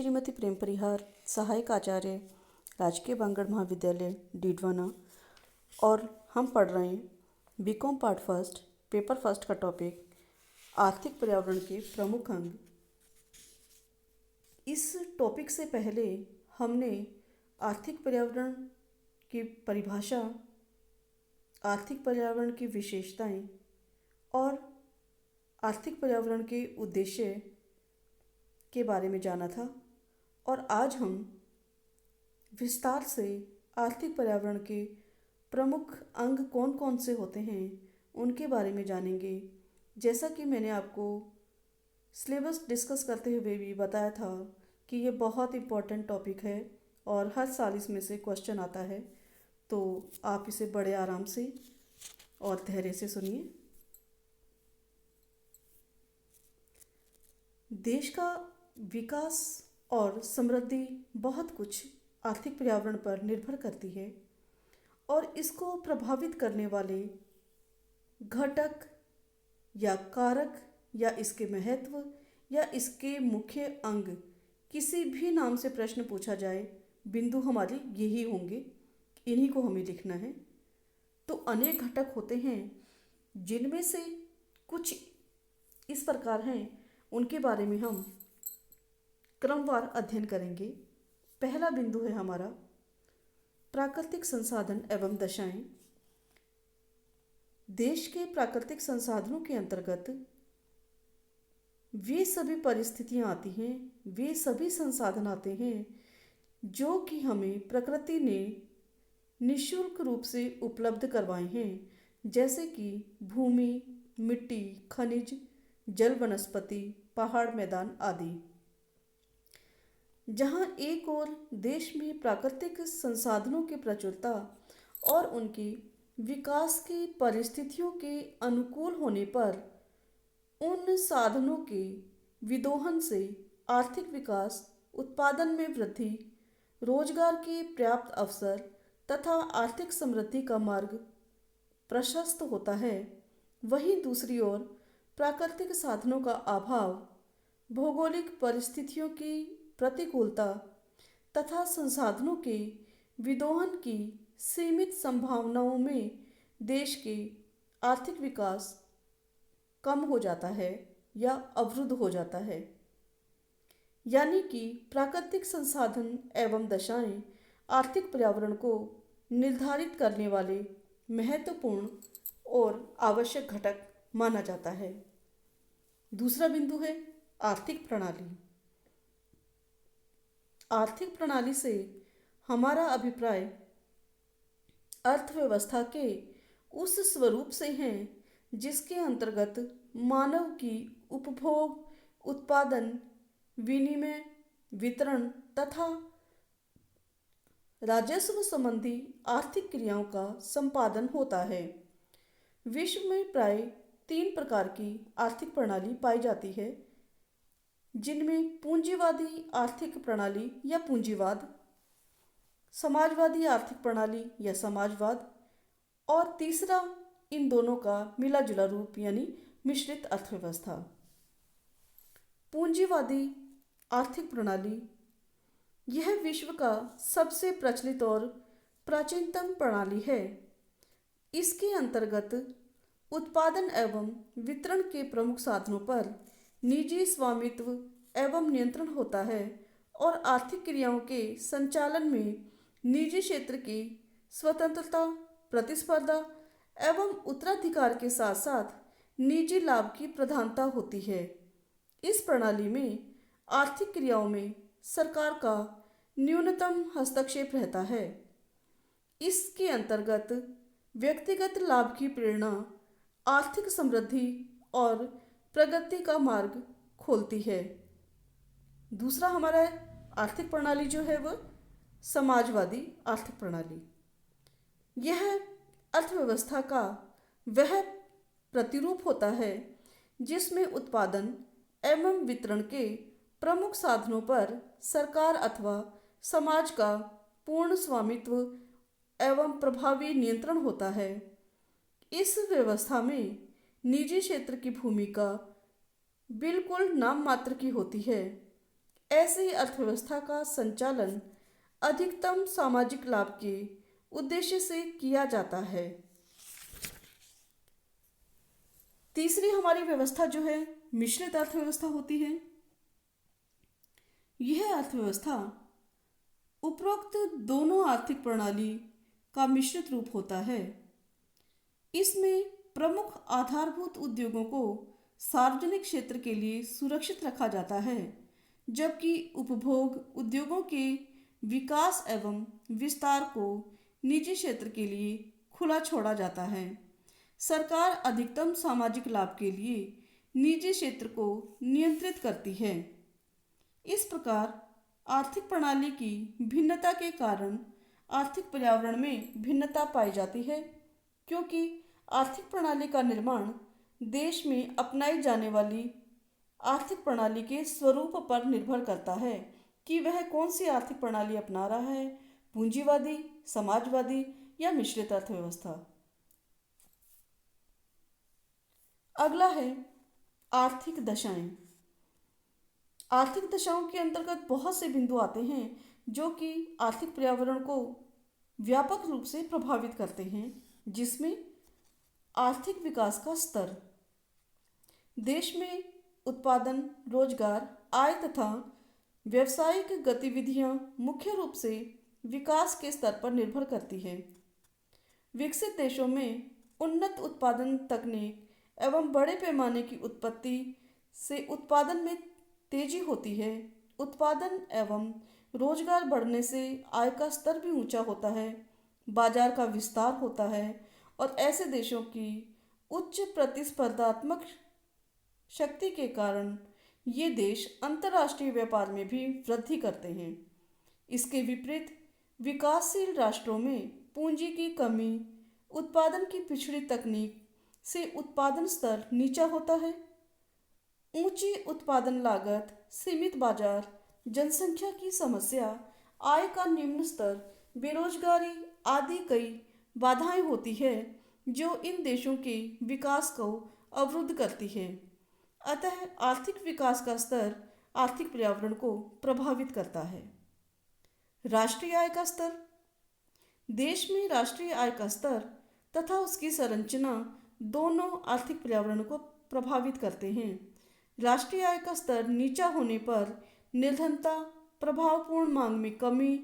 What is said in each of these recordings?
श्रीमती प्रेम परिहार, सहायक आचार्य, राजकीय बांगड़ महाविद्यालय डीडवाना। और हम पढ़ रहे हैं BCom part first paper first का टॉपिक आर्थिक पर्यावरण के प्रमुख अंग। इस टॉपिक से पहले हमने आर्थिक पर्यावरण की परिभाषा, आर्थिक पर्यावरण की विशेषताएं और आर्थिक पर्यावरण के उद्देश्य के बारे में जाना था। और आज हम विस्तार से आर्थिक पर्यावरण के प्रमुख अंग कौन कौन से होते हैं उनके बारे में जानेंगे। जैसा कि मैंने आपको सिलेबस डिस्कस करते हुए भी बताया था कि ये बहुत इम्पोर्टेंट टॉपिक है और हर साल इसमें से क्वेश्चन आता है, तो आप इसे बड़े आराम से और धैर्य से सुनिए। देश का विकास और समृद्धि बहुत कुछ आर्थिक पर्यावरण पर निर्भर करती है और इसको प्रभावित करने वाले घटक या कारक या इसके महत्व या इसके मुख्य अंग, किसी भी नाम से प्रश्न पूछा जाए, बिंदु हमारे यही होंगे, इन्हीं को हमें लिखना है। तो अनेक घटक होते हैं जिनमें से कुछ इस प्रकार हैं, उनके बारे में हम क्रमवार अध्ययन करेंगे। पहला बिंदु है हमारा प्राकृतिक संसाधन एवं दशाएं। देश के प्राकृतिक संसाधनों के अंतर्गत वे सभी परिस्थितियां आती हैं, वे सभी संसाधन आते हैं जो कि हमें प्रकृति ने निःशुल्क रूप से उपलब्ध करवाए हैं, जैसे कि भूमि, मिट्टी, खनिज, जल, वनस्पति, पहाड़, मैदान आदि। जहाँ एक ओर देश में प्राकृतिक संसाधनों की प्रचुरता और उनकी विकास की परिस्थितियों के अनुकूल होने पर उन साधनों के विदोहन से आर्थिक विकास, उत्पादन में वृद्धि, रोजगार के पर्याप्त अवसर तथा आर्थिक समृद्धि का मार्ग प्रशस्त होता है, वहीं दूसरी ओर प्राकृतिक साधनों का अभाव, भौगोलिक परिस्थितियों की प्रतिकूलता तथा संसाधनों के विदोहन की सीमित संभावनाओं में देश के आर्थिक विकास कम हो जाता है या अवरुद्ध हो जाता है। यानी कि प्राकृतिक संसाधन एवं दशाएं आर्थिक पर्यावरण को निर्धारित करने वाले महत्वपूर्ण और आवश्यक घटक माना जाता है। दूसरा बिंदु है आर्थिक प्रणाली। आर्थिक प्रणाली से हमारा अभिप्राय अर्थव्यवस्था के उस स्वरूप से है जिसके अंतर्गत मानव की उपभोग, उत्पादन, विनिमय, वितरण तथा राजस्व संबंधी आर्थिक क्रियाओं का संपादन होता है। विश्व में प्राय 3 प्रकार की आर्थिक प्रणाली पाई जाती है, जिनमें पूंजीवादी आर्थिक प्रणाली या पूंजीवाद, समाजवादी आर्थिक प्रणाली या समाजवाद और तीसरा इन दोनों का मिला जुला रूप यानी मिश्रित अर्थव्यवस्था। पूंजीवादी आर्थिक प्रणाली यह विश्व का सबसे प्रचलित और प्राचीनतम प्रणाली है। इसके अंतर्गत उत्पादन एवं वितरण के प्रमुख साधनों पर निजी स्वामित्व एवं नियंत्रण होता है और आर्थिक क्रियाओं के संचालन में निजी क्षेत्र की स्वतंत्रता, प्रतिस्पर्धा एवं उत्तराधिकार के साथ साथ निजी लाभ की प्रधानता होती है। इस प्रणाली में आर्थिक क्रियाओं में सरकार का न्यूनतम हस्तक्षेप रहता है। इसके अंतर्गत व्यक्तिगत लाभ की प्रेरणा आर्थिक समृद्धि और प्रगति का मार्ग खोलती है। दूसरा हमारा आर्थिक प्रणाली जो है वह समाजवादी आर्थिक प्रणाली। यह अर्थव्यवस्था का वह प्रतिरूप होता है जिसमें उत्पादन एवं वितरण के प्रमुख साधनों पर सरकार अथवा समाज का पूर्ण स्वामित्व एवं प्रभावी नियंत्रण होता है। इस व्यवस्था में निजी क्षेत्र की भूमिका बिल्कुल नाम मात्र की होती है। ऐसी अर्थव्यवस्था का संचालन अधिकतम सामाजिक लाभ के उद्देश्य से किया जाता है। तीसरी हमारी व्यवस्था जो है मिश्रित अर्थव्यवस्था होती है। यह अर्थव्यवस्था उपरोक्त दोनों आर्थिक प्रणाली का मिश्रित रूप होता है। इसमें प्रमुख आधारभूत उद्योगों को सार्वजनिक क्षेत्र के लिए सुरक्षित रखा जाता है, जबकि उपभोग उद्योगों के विकास एवं विस्तार को निजी क्षेत्र के लिए खुला छोड़ा जाता है। सरकार अधिकतम सामाजिक लाभ के लिए निजी क्षेत्र को नियंत्रित करती है। इस प्रकार आर्थिक प्रणाली की भिन्नता के कारण आर्थिक पर्यावरण में भिन्नता पाई जाती है, क्योंकि आर्थिक प्रणाली का निर्माण देश में अपनाई जाने वाली आर्थिक प्रणाली के स्वरूप पर निर्भर करता है कि वह कौन सी आर्थिक प्रणाली अपना रहा है, पूंजीवादी, समाजवादी या मिश्रित अर्थव्यवस्था। अगला है आर्थिक दशाएं। आर्थिक दशाओं के अंतर्गत बहुत से बिंदु आते हैं जो कि आर्थिक पर्यावरण को व्यापक रूप से प्रभावित करते हैं, जिसमें आर्थिक विकास का स्तर, देश में उत्पादन, रोजगार, आय तथा व्यावसायिक गतिविधियां मुख्य रूप से विकास के स्तर पर निर्भर करती है। विकसित देशों में उन्नत उत्पादन तकनीक एवं बड़े पैमाने की उत्पत्ति से उत्पादन में तेजी होती है। उत्पादन एवं रोजगार बढ़ने से आय का स्तर भी ऊंचा होता है, बाजार का विस्तार होता है और ऐसे देशों की उच्च प्रतिस्पर्धात्मक शक्ति के कारण ये देश अंतर्राष्ट्रीय व्यापार में भी वृद्धि करते हैं। इसके विपरीत विकासशील राष्ट्रों में पूंजी की कमी, उत्पादन की पिछड़ी तकनीक से उत्पादन स्तर नीचा होता है। ऊंची उत्पादन लागत, सीमित बाजार, जनसंख्या की समस्या, आय का निम्न स्तर, बेरोजगारी आदि कई बाधाएं होती है जो इन देशों के विकास को अवरुद्ध करती है। अतः आर्थिक विकास का स्तर आर्थिक पर्यावरण को प्रभावित करता है। राष्ट्रीय आय का स्तर, देश में राष्ट्रीय आय का स्तर तथा उसकी संरचना दोनों आर्थिक पर्यावरण को प्रभावित करते हैं। राष्ट्रीय आय का स्तर नीचा होने पर निर्धनता, प्रभावपूर्ण मांग में कमी,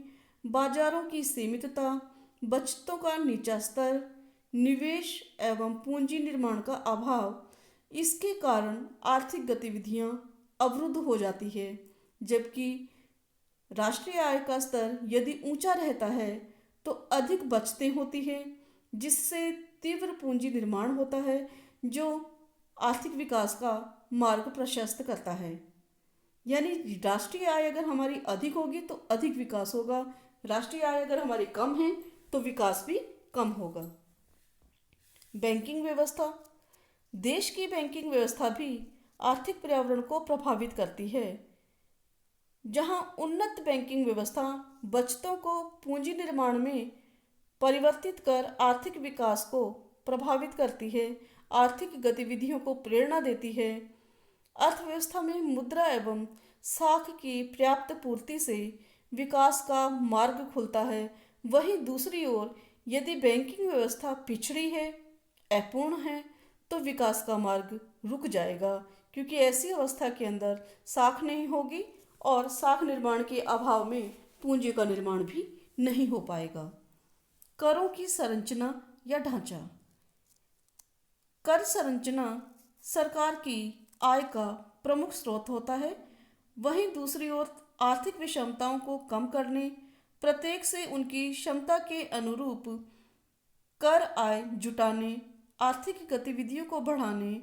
बाजारों की सीमितता, बचतों का नीचा स्तर, निवेश एवं पूंजी निर्माण का अभाव, इसके कारण आर्थिक गतिविधियां अवरुद्ध हो जाती है। जबकि राष्ट्रीय आय का स्तर यदि ऊंचा रहता है तो अधिक बचतें होती हैं, जिससे तीव्र पूंजी निर्माण होता है जो आर्थिक विकास का मार्ग प्रशस्त करता है। यानी राष्ट्रीय आय अगर हमारी अधिक होगी तो अधिक विकास होगा, राष्ट्रीय आय अगर हमारी कम है तो विकास भी कम होगा। बैंकिंग व्यवस्था, देश की बैंकिंग व्यवस्था भी आर्थिक पर्यावरण को प्रभावित करती है। जहां उन्नत बैंकिंग व्यवस्था बचतों को पूंजी निर्माण में परिवर्तित कर आर्थिक विकास को प्रभावित करती है, आर्थिक गतिविधियों को प्रेरणा देती है। अर्थव्यवस्था में मुद्रा एवं साख की पर्याप्त पूर्ति से विकास का मार्ग खुलता है। वहीं दूसरी ओर यदि बैंकिंग व्यवस्था पिछड़ी है, अपूर्ण है, तो विकास का मार्ग रुक जाएगा, क्योंकि ऐसी अवस्था के अंदर साख नहीं होगी और साख निर्माण के अभाव में पूंजी का निर्माण भी नहीं हो पाएगा। करों की संरचना या ढांचा, कर संरचना सरकार की आय का प्रमुख स्रोत होता है। वहीं दूसरी ओर आर्थिक विषमताओं को कम करने, प्रत्येक से उनकी क्षमता के अनुरूप कर आय जुटाने, आर्थिक गतिविधियों को बढ़ाने,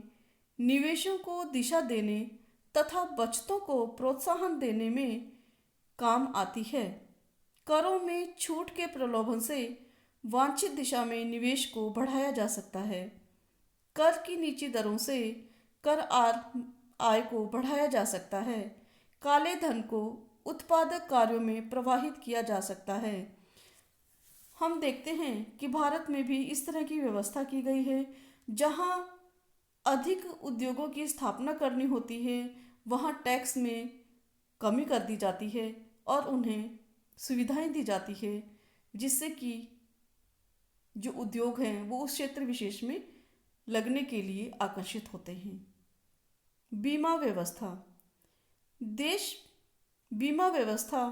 निवेशों को दिशा देने तथा बचतों को प्रोत्साहन देने में काम आती है। करों में छूट के प्रलोभन से वांछित दिशा में निवेश को बढ़ाया जा सकता है। कर की नीची दरों से कर आय को बढ़ाया जा सकता है। काले धन को उत्पादक कार्यों में प्रवाहित किया जा सकता है। हम देखते हैं कि भारत में भी इस तरह की व्यवस्था की गई है। जहां अधिक उद्योगों की स्थापना करनी होती है, वहां टैक्स में कमी कर दी जाती है और उन्हें सुविधाएं दी जाती है, जिससे कि जो उद्योग हैं वो उस क्षेत्र विशेष में लगने के लिए आकर्षित होते हैं। बीमा व्यवस्था। देश बीमा व्यवस्था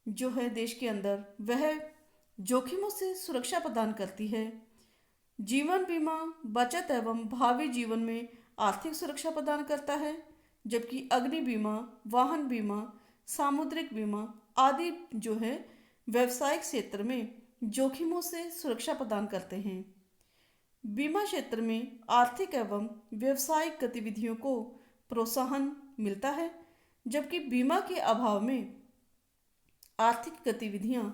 जो है देश के अंदर, वह जोखिमों से सुरक्षा प्रदान करती है। जीवन बीमा बचत एवं भावी जीवन में आर्थिक सुरक्षा प्रदान करता है, जबकि अग्नि बीमा, वाहन बीमा, सामुद्रिक बीमा आदि जो है व्यवसायिक क्षेत्र में जोखिमों से सुरक्षा प्रदान करते हैं। बीमा क्षेत्र में आर्थिक एवं व्यवसायिक गतिविधियों को प्रोत्साहन मिलता है, जबकि बीमा के अभाव में आर्थिक गतिविधियां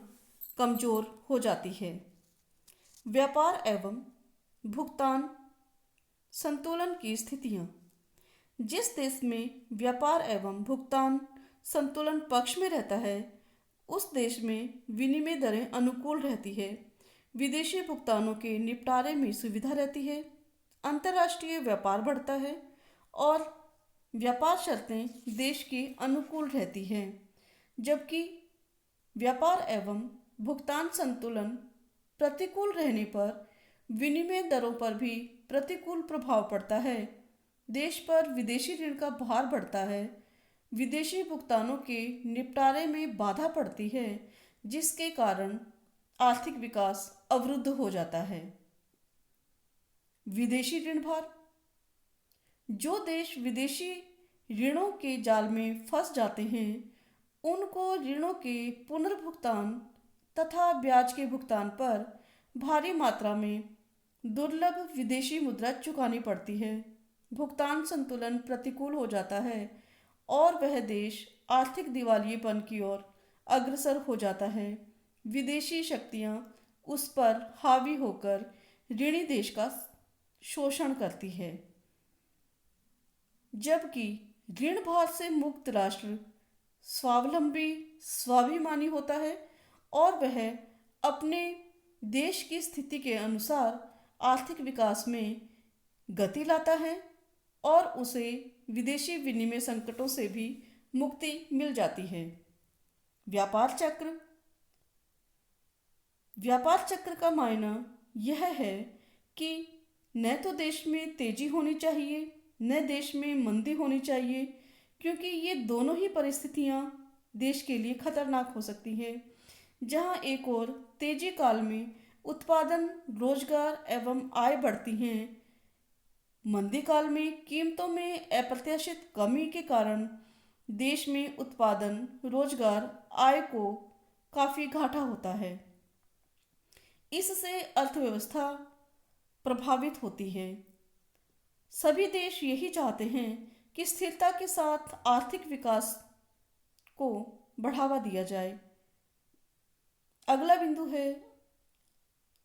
कमजोर हो जाती है। व्यापार एवं भुगतान संतुलन की स्थितियां। जिस देश में व्यापार एवं भुगतान संतुलन पक्ष में रहता है, उस देश में विनिमय दरें अनुकूल रहती है, विदेशी भुगतानों के निपटारे में सुविधा रहती है, अंतर्राष्ट्रीय व्यापार बढ़ता है और व्यापार शर्तें देश के अनुकूल रहती हैं। जबकि व्यापार एवं भुगतान संतुलन प्रतिकूल रहने पर विनिमय दरों पर भी प्रतिकूल प्रभाव पड़ता है, देश पर विदेशी ऋण का भार बढ़ता है, विदेशी भुगतानों के निपटारे में बाधा पड़ती है, जिसके कारण आर्थिक विकास अवरुद्ध हो जाता है। विदेशी ऋण भार। जो देश विदेशी ऋणों के जाल में फंस जाते हैं, उनको ऋणों के पुनर्भुगतान तथा ब्याज के भुगतान पर भारी मात्रा में दुर्लभ विदेशी मुद्रा चुकानी पड़ती है। भुगतान संतुलन प्रतिकूल हो जाता है और वह देश आर्थिक दिवालियेपन की ओर अग्रसर हो जाता है। विदेशी शक्तियां उस पर हावी होकर ऋणी देश का शोषण करती है, जबकि ऋण भार से मुक्त राष्ट्र स्वावलंबी, स्वाभिमानी होता है और वह अपने देश की स्थिति के अनुसार आर्थिक विकास में गति लाता है और उसे विदेशी विनिमय संकटों से भी मुक्ति मिल जाती है। व्यापार चक्र। व्यापार चक्र का मायना यह है कि न तो देश में तेजी होनी चाहिए, न देश में मंदी होनी चाहिए, क्योंकि ये दोनों ही परिस्थितियां देश के लिए खतरनाक हो सकती हैं। जहां एक ओर तेजी काल में उत्पादन, रोजगार एवं आय बढ़ती हैं, मंदी काल में कीमतों में अप्रत्याशित कमी के कारण देश में उत्पादन, रोजगार, आय को काफ़ी घाटा होता है। इससे अर्थव्यवस्था प्रभावित होती है। सभी देश यही चाहते हैं कि स्थिरता के साथ आर्थिक विकास को बढ़ावा दिया जाए। अगला बिंदु है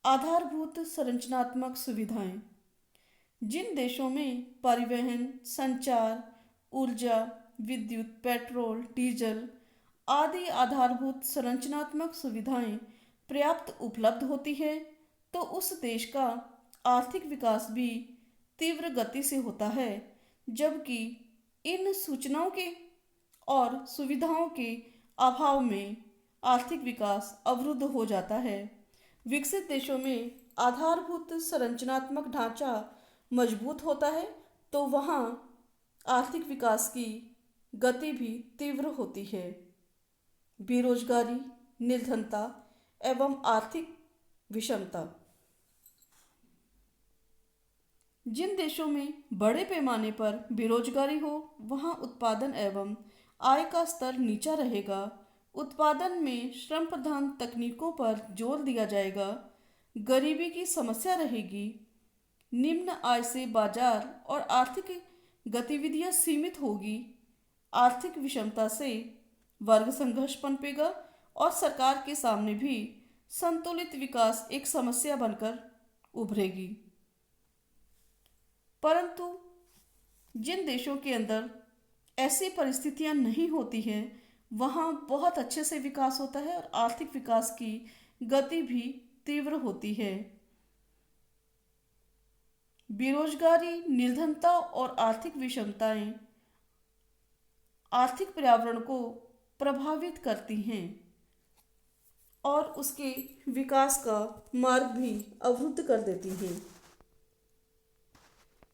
आधारभूत संरचनात्मक सुविधाएं। जिन देशों में परिवहन, संचार, ऊर्जा, विद्युत, पेट्रोल, डीजल आदि आधारभूत संरचनात्मक सुविधाएं पर्याप्त उपलब्ध होती है, तो उस देश का आर्थिक विकास भी तीव्र गति से होता है। जबकि इन सूचनाओं के और सुविधाओं के अभाव में आर्थिक विकास अवरुद्ध हो जाता है। विकसित देशों में आधारभूत संरचनात्मक ढांचा मजबूत होता है, तो वहाँ आर्थिक विकास की गति भी तीव्र होती है। बेरोजगारी, निर्धनता एवं आर्थिक विषमता। जिन देशों में बड़े पैमाने पर बेरोजगारी हो, वहाँ उत्पादन एवं आय का स्तर नीचा रहेगा। उत्पादन में श्रम प्रधान तकनीकों पर जोर दिया जाएगा। गरीबी की समस्या रहेगी। निम्न आय से बाजार और आर्थिक गतिविधियां सीमित होगी। आर्थिक विषमता से वर्ग संघर्ष पनपेगा और सरकार के सामने भी संतुलित विकास एक समस्या बनकर उभरेगी। परंतु जिन देशों के अंदर ऐसी परिस्थितियां नहीं होती हैं, वहाँ बहुत अच्छे से विकास होता है और आर्थिक विकास की गति भी तीव्र होती है। बेरोजगारी, निर्धनता और आर्थिक विषमताएं आर्थिक पर्यावरण को प्रभावित करती हैं और उसके विकास का मार्ग भी अवरुद्ध कर देती हैं।